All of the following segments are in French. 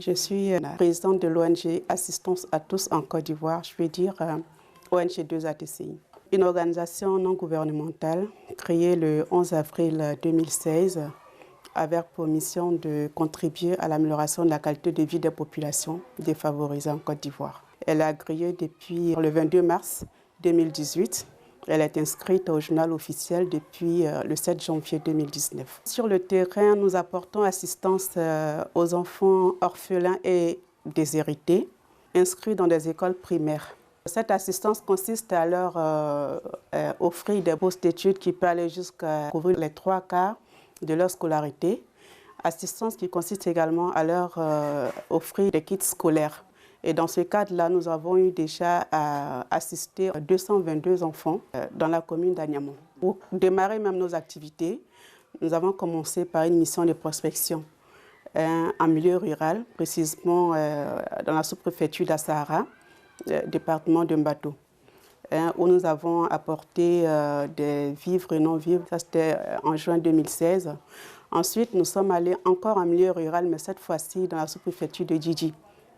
Je suis la présidente de l'ONG Assistance à tous en Côte d'Ivoire, je veux dire ONG 2ATCI. Une organisation non gouvernementale créée le 11 avril 2016 avec pour mission de contribuer à l'amélioration de la qualité de vie des populations défavorisées en Côte d'Ivoire. Elle est agréée depuis le 22 mars 2018. Elle est inscrite au journal officiel depuis le 7 janvier 2019. Sur le terrain, nous apportons assistance aux enfants orphelins et déshérités inscrits dans des écoles primaires. Cette assistance consiste à leur offrir des bourses d'études qui peuvent aller jusqu'à couvrir les 3/4 de leur scolarité. Assistance qui consiste également à leur offrir des kits scolaires. Et dans ce cadre-là, nous avons eu déjà à assister 222 enfants dans la commune d'Agnamon. Pour démarrer même nos activités, nous avons commencé par une mission de prospection en milieu rural, précisément dans la sous-préfecture d'Assahara, département de Mbato, où nous avons apporté des vivres et non-vivres. Ça, c'était en juin 2016. Ensuite, nous sommes allés encore en milieu rural, mais cette fois-ci dans la sous-préfecture de Djidji,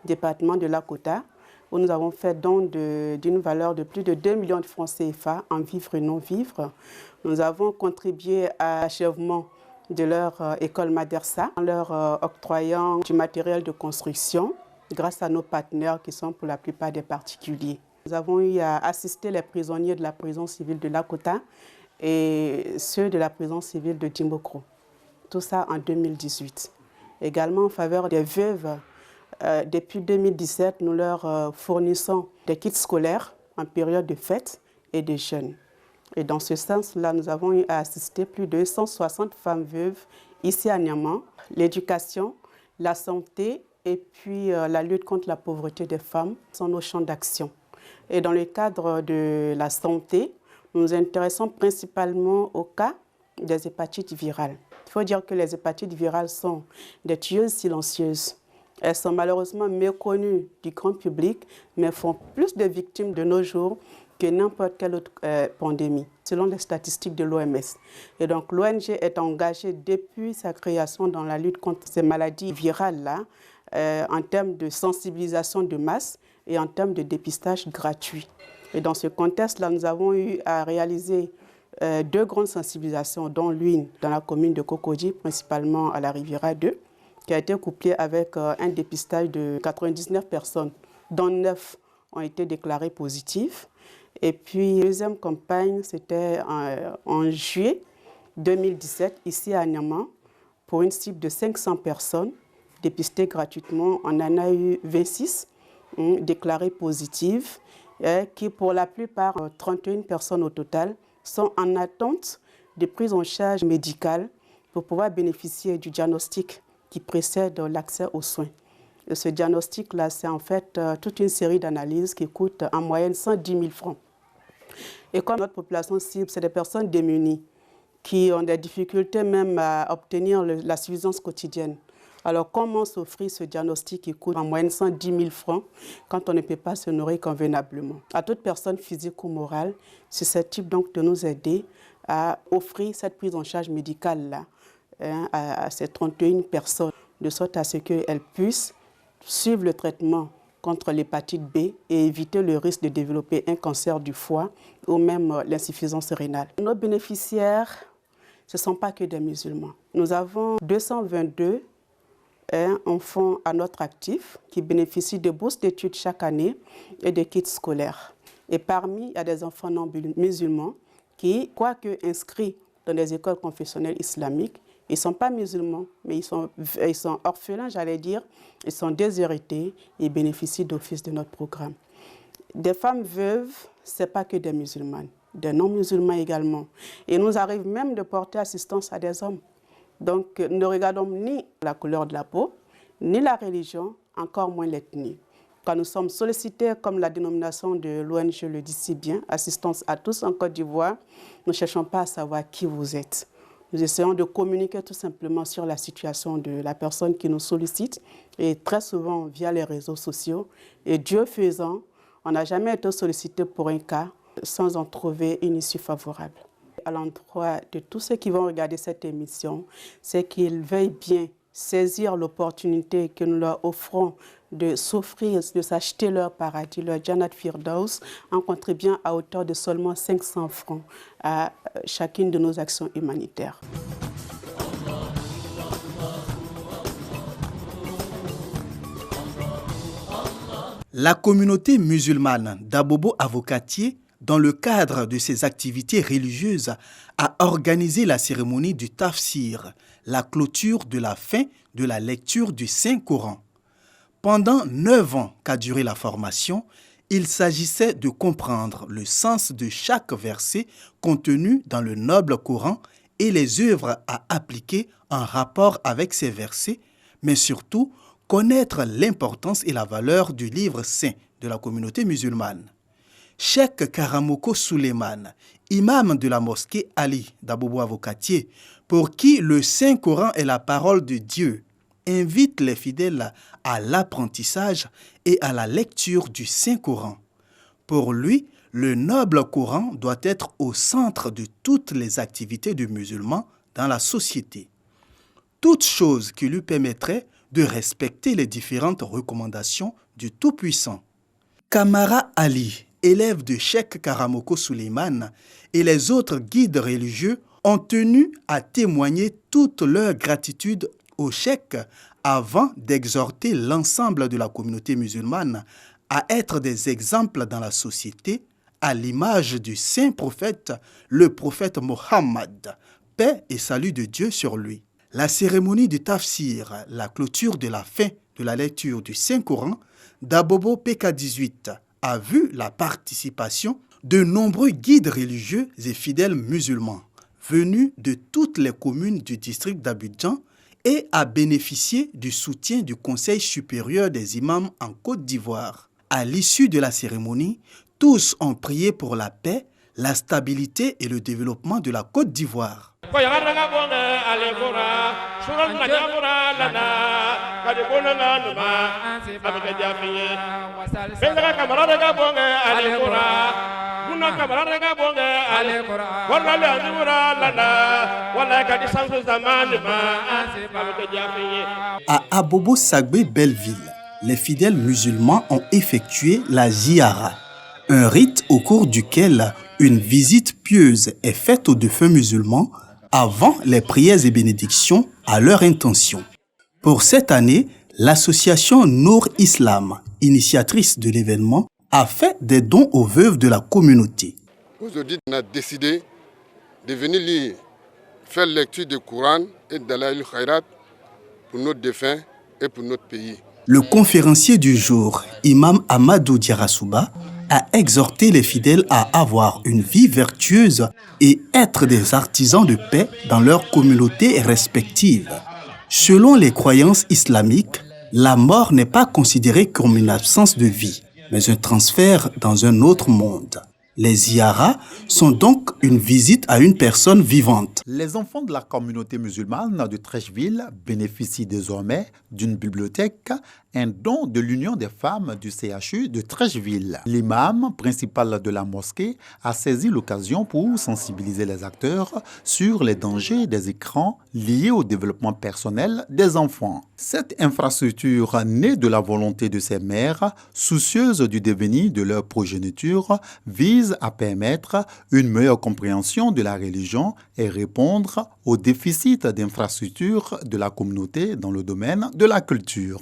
département de Lakota, où nous avons fait don d'une valeur de plus de 2 millions de francs CFA en vivres et non-vivres. Nous avons contribué à l'achèvement de leur école Madersa, en leur octroyant du matériel de construction grâce à nos partenaires qui sont pour la plupart des particuliers. Nous avons eu à assister les prisonniers de la prison civile de Lakota et ceux de la prison civile de Djimbokro. Tout ça en 2018. Également en faveur des veuves. Depuis 2017, nous leur fournissons des kits scolaires en période de fête et de jeûne. Et dans ce sens-là, nous avons eu à assister plus de 160 femmes veuves ici à Niamey. L'éducation, la santé et puis la lutte contre la pauvreté des femmes sont nos champs d'action. Et dans le cadre de la santé, nous nous intéressons principalement au cas des hépatites virales. Il faut dire que les hépatites virales sont des tueuses silencieuses. Elles sont malheureusement méconnues du grand public, mais font plus de victimes de nos jours que n'importe quelle autre pandémie, selon les statistiques de l'OMS. Et donc l'ONG est engagée depuis sa création dans la lutte contre ces maladies virales-là, en termes de sensibilisation de masse et en termes de dépistage gratuit. Et dans ce contexte-là, nous avons eu à réaliser 2 grandes sensibilisations, dont l'une dans la commune de Cocody, principalement à la Riviera 2, qui a été couplé avec un dépistage de 99 personnes, dont 9 ont été déclarées positives. Et puis, la deuxième campagne, c'était en juillet 2017, ici à Niamey, pour une cible de 500 personnes dépistées gratuitement. On en a eu 26 déclarées positives, qui pour la plupart, 31 personnes au total, sont en attente de prise en charge médicale pour pouvoir bénéficier du diagnostic qui précède l'accès aux soins. Et ce diagnostic-là, c'est en fait toute une série d'analyses qui coûtent en moyenne 110 000 francs. Et comme notre population cible, c'est des personnes démunies qui ont des difficultés même à obtenir la suffisance quotidienne. Alors comment s'offrir ce diagnostic qui coûte en moyenne 110 000 francs quand on ne peut pas se nourrir convenablement? À toute personne physique ou morale susceptible donc de nous aider à offrir cette prise en charge médicale-là à ces 31 personnes, de sorte à ce qu'elles puissent suivre le traitement contre l'hépatite B et éviter le risque de développer un cancer du foie ou même l'insuffisance rénale. Nos bénéficiaires, ce ne sont pas que des musulmans. Nous avons 222 enfants à notre actif qui bénéficient de bourses d'études chaque année et de kits scolaires. Et parmi, il y a des enfants non musulmans qui, quoique inscrits dans des écoles confessionnelles islamiques, ils ne sont pas musulmans, mais ils sont orphelins, j'allais dire. Ils sont déshérités et bénéficient d'office de notre programme. Des femmes veuves, ce n'est pas que des musulmanes, des non-musulmans également. Et il nous arrive même de porter assistance à des hommes. Donc, nous ne regardons ni la couleur de la peau, ni la religion, encore moins l'ethnie. Quand nous sommes sollicités, comme la dénomination de l'ONG le dit si bien, Assistance à tous en Côte d'Ivoire, nous ne cherchons pas à savoir qui vous êtes. Nous essayons de communiquer tout simplement sur la situation de la personne qui nous sollicite, et très souvent via les réseaux sociaux. Et Dieu faisant, on n'a jamais été sollicité pour un cas sans en trouver une issue favorable. À l'endroit de tous ceux qui vont regarder cette émission, c'est qu'ils veuillent bien saisir l'opportunité que nous leur offrons de s'offrir, de s'acheter leur paradis, leur Jannat Firdaus, en contribuant à hauteur de seulement 500 francs à chacune de nos actions humanitaires. La communauté musulmane d'Abobo Avocatier, dans le cadre de ses activités religieuses, a organisé la cérémonie du Tafsir, la clôture de la fin de la lecture du Saint-Coran. Pendant 9 ans qu'a duré la formation, il s'agissait de comprendre le sens de chaque verset contenu dans le noble Coran et les œuvres à appliquer en rapport avec ces versets, mais surtout connaître l'importance et la valeur du livre saint de la communauté musulmane. Cheikh Karamoko Suleiman, imam de la mosquée Ali d'Abobo Avocatier, pour qui le Saint-Coran est la parole de Dieu, invite les fidèles à l'apprentissage et à la lecture du Saint-Coran. Pour lui, le noble Coran doit être au centre de toutes les activités du musulman dans la société. Toute chose qui lui permettrait de respecter les différentes recommandations du Tout-Puissant. Kamara Ali, élève de Cheikh Karamoko Suleiman, et les autres guides religieux ont tenu à témoigner toute leur gratitude au cheikh avant d'exhorter l'ensemble de la communauté musulmane à être des exemples dans la société à l'image du saint prophète, le prophète Mohammed, paix et salut de Dieu sur lui. La cérémonie du Tafsir, la clôture de la fin de la lecture du Saint-Coran d'Abobo PK18, a vu la participation de nombreux guides religieux et fidèles musulmans venus de toutes les communes du district d'Abidjan et a bénéficié du soutien du Conseil supérieur des imams en Côte d'Ivoire. À l'issue de la cérémonie, tous ont prié pour la paix, la stabilité et le développement de la Côte d'Ivoire. À Abobo Sagbe Belleville, les fidèles musulmans ont effectué la Ziyara, un rite au cours duquel une visite pieuse est faite aux défunts musulmans avant les prières et bénédictions à leur intention. Pour cette année, l'association Nour Islam, initiatrice de l'événement, a fait des dons aux veuves de la communauté. Aujourd'hui, on a décidé de venir lire, faire lecture du Coran et de Dalaïl Khairat pour nos défunts et pour notre pays. Le conférencier du jour, Imam Amadou Diarasouba, a exhorté les fidèles à avoir une vie vertueuse et être des artisans de paix dans leurs communautés respectives. Selon les croyances islamiques, la mort n'est pas considérée comme une absence de vie, mais un transfert dans un autre monde. Les ziyaras sont donc une visite à une personne vivante. Les enfants de la communauté musulmane de Trècheville bénéficient désormais d'une bibliothèque, un don de l'Union des femmes du CHU de Trècheville. L'imam principal de la mosquée a saisi l'occasion pour sensibiliser les acteurs sur les dangers des écrans liés au développement personnel des enfants. Cette infrastructure née de la volonté de ces mères, soucieuses du devenir de leur progéniture, vise à permettre une meilleure compréhension de la religion et répondre aux déficits d'infrastructures de la communauté dans le domaine de la culture.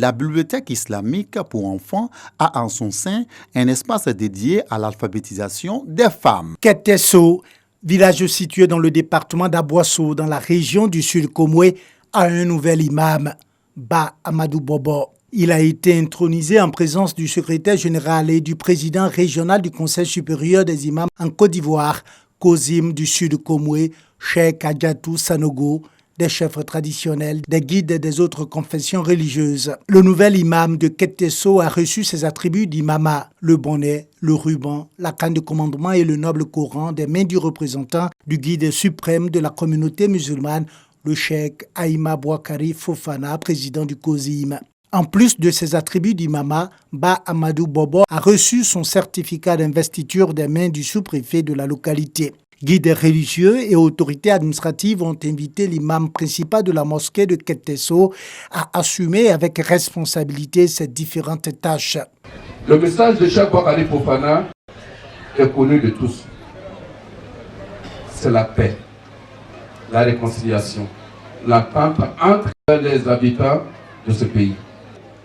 La bibliothèque islamique pour enfants a en son sein un espace dédié à l'alphabétisation des femmes. Ketesso, village situé dans le département d'Aboisseau, dans la région du Sud Komwe, a un nouvel imam, Ba Amadou Bobo. Il a été intronisé en présence du secrétaire général et du président régional du Conseil supérieur des imams en Côte d'Ivoire, Kozim du Sud Komwe, Cheikh Adjatou Sanogo, des chefs traditionnels, des guides des autres confessions religieuses. Le nouvel imam de Ketesso a reçu ses attributs d'imama, le bonnet, le ruban, la canne de commandement et le noble Coran des mains du représentant du guide suprême de la communauté musulmane, le cheikh Aïma Bouakari Fofana, président du Kozim. En plus de ses attributs d'imama, Ba Amadou Bobo a reçu son certificat d'investiture des mains du sous-préfet de la localité. Guides religieux et autorités administratives ont invité l'imam principal de la mosquée de Ketesso à assumer avec responsabilité ces différentes tâches. Le message de Cheikh Boakari Fofana est connu de tous. C'est la paix, la réconciliation, l'entente entre les habitants de ce pays.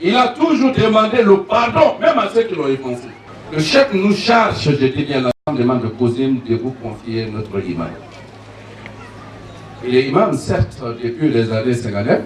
Il a toujours demandé le pardon, même à ceux qui l'ont offensé. Le chef nous charge, je dis bien l'ensemble de Kozim, de vous confier notre imam. Il est imam, certes, depuis les années 59.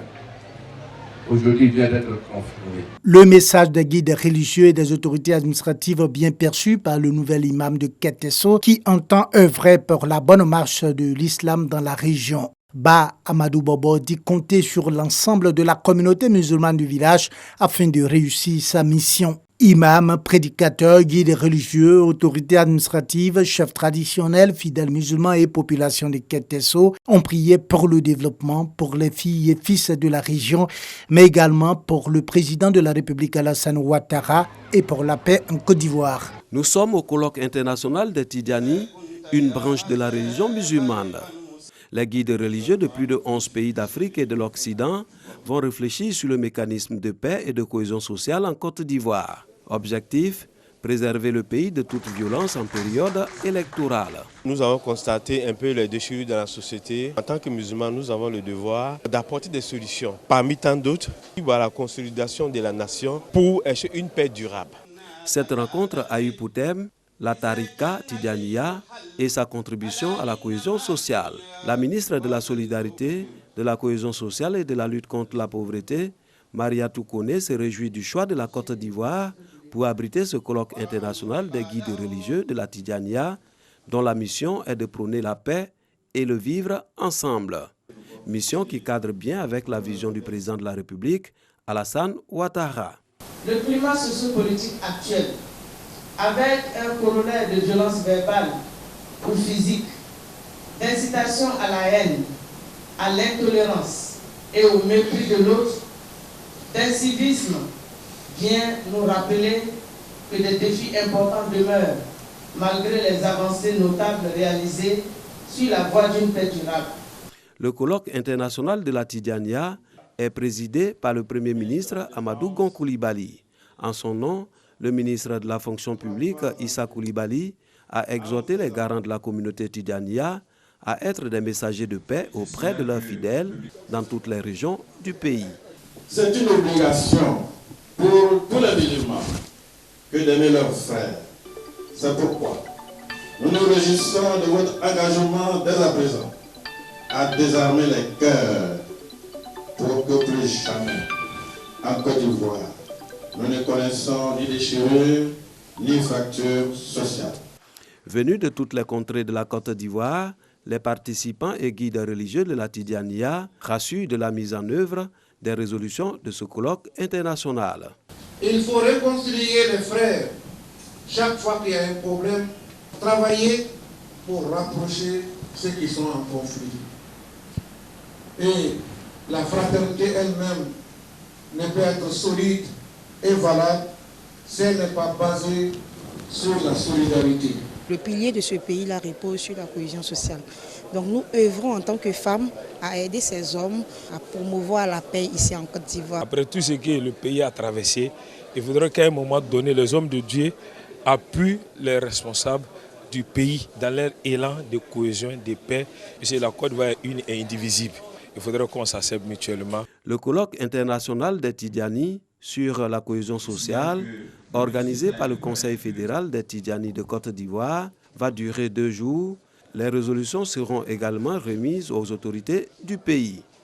Aujourd'hui, il vient d'être confirmé. Le message des guides religieux et des autorités administratives bien perçu par le nouvel imam de Ketesso qui entend œuvrer pour la bonne marche de l'islam dans la région. Ba Amadou Bobo dit compter sur l'ensemble de la communauté musulmane du village afin de réussir sa mission. Imams, prédicateurs, guides religieux, autorités administratives, chefs traditionnels, fidèles musulmans et population de Ketesso ont prié pour le développement, pour les filles et fils de la région, mais également pour le président de la République Alassane Ouattara et pour la paix en Côte d'Ivoire. Nous sommes au colloque international des Tidjani, une branche de la religion musulmane. Les guides religieux de plus de 11 pays d'Afrique et de l'Occident vont réfléchir sur le mécanisme de paix et de cohésion sociale en Côte d'Ivoire. Objectif, préserver le pays de toute violence en période électorale. Nous avons constaté un peu les déchirures dans la société. En tant que musulmans, nous avons le devoir d'apporter des solutions. Parmi tant d'autres, la consolidation de la nation pour acheter une paix durable. Cette rencontre a eu pour thème la Tarika Tidjaniya et sa contribution à la cohésion sociale. La ministre de la Solidarité, de la Cohésion sociale et de la lutte contre la pauvreté, Mariatou Kone, se réjouit du choix de la Côte d'Ivoire pour abriter ce colloque international des guides religieux de la Tidjaniya, dont la mission est de prôner la paix et le vivre ensemble. Mission qui cadre bien avec la vision du président de la République, Alassane Ouattara. Le climat sociopolitique actuel, avec un corollaire de violence verbale ou physique, d'incitation à la haine, à l'intolérance et au mépris de l'autre, d'incivisme, vient nous rappeler que des défis importants demeurent, malgré les avancées notables réalisées sur la voie d'une paix durable. Le colloque international de la Tidjaniya est présidé par le Premier ministre Amadou Gon Coulibaly. En son nom, le ministre de la fonction publique, Issa Coulibaly, a exhorté les garants de la communauté Tidjaniya à être des messagers de paix auprès de leurs fidèles dans toutes les régions du pays. C'est une obligation pour tous les musulmans que d'aimer leurs frères. C'est pourquoi nous nous réjouissons de votre engagement dès à présent à désarmer les cœurs pour que plus jamais en Côte d'Ivoire nous ne connaissons ni déchirure ni fracture sociale. Venus de toutes les contrées de la Côte d'Ivoire, les participants et guides religieux de la Tidjaniya rassurent de la mise en œuvre des résolutions de ce colloque international. Il faut réconcilier les frères. Chaque fois qu'il y a un problème, travailler pour rapprocher ceux qui sont en conflit. Et la fraternité elle-même ne peut être solide et valable si elle n'est pas basée sur la solidarité. Le pilier de ce pays-là repose sur la cohésion sociale. Donc nous œuvrons en tant que femmes à aider ces hommes à promouvoir la paix ici en Côte d'Ivoire. Après tout ce que le pays a traversé, il faudrait qu'à un moment donné, les hommes de Dieu appuient les responsables du pays dans leur élan de cohésion, de paix. Et la Côte d'Ivoire est une et indivisible. Il faudrait qu'on s'accepte mutuellement. Le colloque international des Tidjani sur la cohésion sociale, organisé par le Conseil fédéral des Tidjani de Côte d'Ivoire, va durer 2 jours. Les résolutions seront également remises aux autorités du pays.